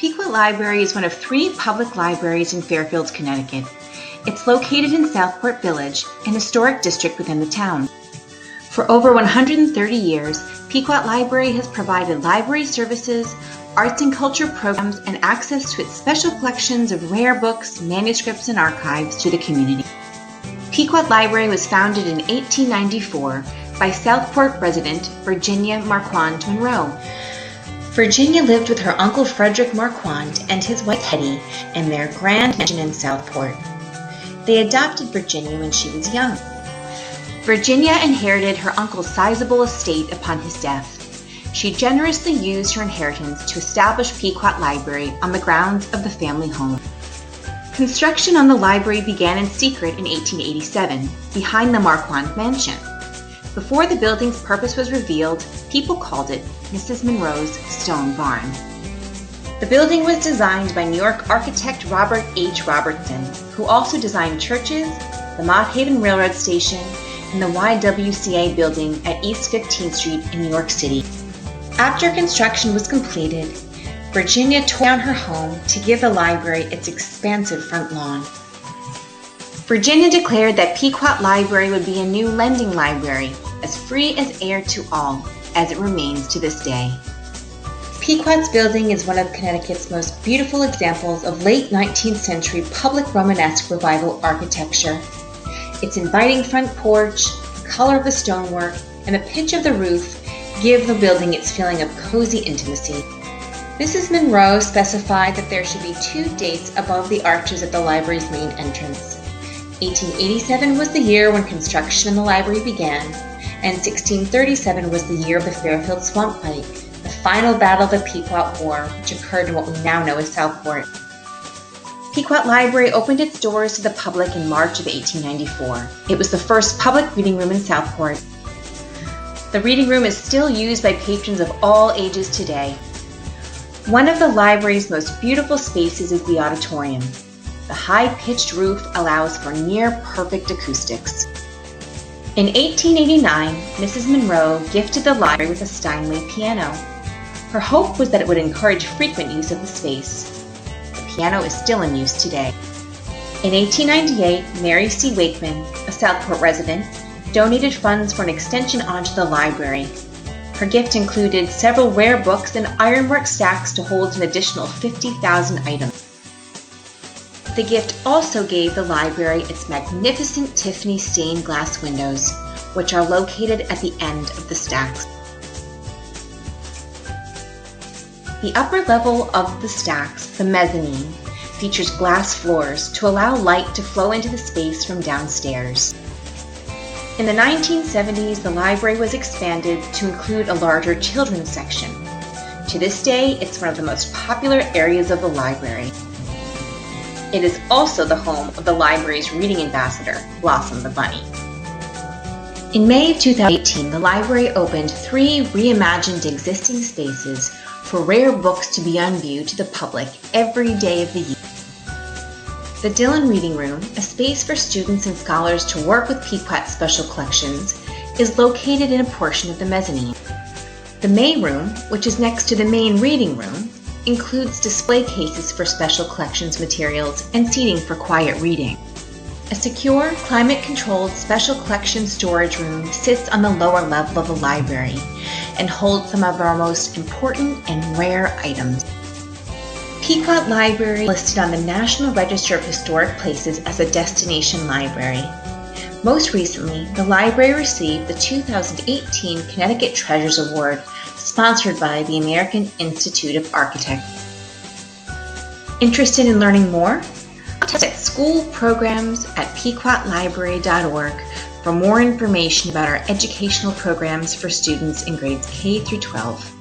Pequot Library is one of 3 public libraries in Fairfield, Connecticut. It's located in Southport Village, an historic district within the town. For over 130 years, Pequot Library has provided library services, arts and culture programs, and access to its special collections of rare books, manuscripts, and archives to the community. Pequot Library was founded in 1894 by Southport resident Virginia Marquand Monroe. Virginia lived with her uncle Frederick Marquand and his wife Hetty in their grand mansion in Southport. They adopted Virginia when she was young. Virginia inherited her uncle's sizable estate upon his death. She generously used her inheritance to establish Pequot Library on the grounds of the family home. Construction on the library began in secret in 1887, behind the Marquand mansion. Before the building's purpose was revealed, people called it Mrs. Monroe's Stone Barn. The building was designed by New York architect Robert H. Robertson, who also designed churches, the Mott Haven Railroad Station, and the YWCA building at East 15th Street in New York City. After construction was completed, Virginia tore down her home to give the library its expansive front lawn. Virginia declared that Pequot Library would be a new lending library, as free as air to all, as it remains to this day. Pequot's building is one of Connecticut's most beautiful examples of late 19th century public Romanesque revival architecture. Its inviting front porch, the color of the stonework, and the pitch of the roof give the building its feeling of cozy intimacy. Mrs. Monroe specified that there should be 2 dates above the arches at the library's main entrance. 1887 was the year when construction in the library began, and 1637 was the year of the Fairfield Swamp Fight, the final battle of the Pequot War, which occurred in what we now know as Southport. Pequot Library opened its doors to the public in March of 1894. It was the first public reading room in Southport. The reading room is still used by patrons of all ages today. One of the library's most beautiful spaces is the Auditorium. The high-pitched roof allows for near-perfect acoustics. In 1889, Mrs. Monroe gifted the library with a Steinway piano. Her hope was that it would encourage frequent use of the space. The piano is still in use today. In 1898, Mary C. Wakeman, a Southport resident, donated funds for an extension onto the library. Her gift included several rare books and ironwork stacks to hold an additional 50,000 items. The gift also gave the library its magnificent Tiffany stained glass windows, which are located at the end of the stacks. The upper level of the stacks, the mezzanine, features glass floors to allow light to flow into the space from downstairs. In the 1970s, the library was expanded to include a larger children's section. To this day, it's one of the most popular areas of the library. It is also the home of the library's reading ambassador, Blossom the Bunny. In May of 2018, the library opened 3 reimagined existing spaces for rare books to be on view to the public every day of the year. The Dillon Reading Room, a space for students and scholars to work with Pequot's special collections, is located in a portion of the mezzanine. The May Room, which is next to the main reading room, includes display cases for special collections materials and seating for quiet reading. A secure, climate-controlled special collection storage room sits on the lower level of the library and holds some of our most important and rare items. Pequot Library is listed on the National Register of Historic Places as a destination library. Most recently, the library received the 2018 Connecticut Treasures Award, sponsored by the American Institute of Architects. Interested in learning more? Contact school programs at pequotlibrary.org for more information about our educational programs for students in grades K through 12.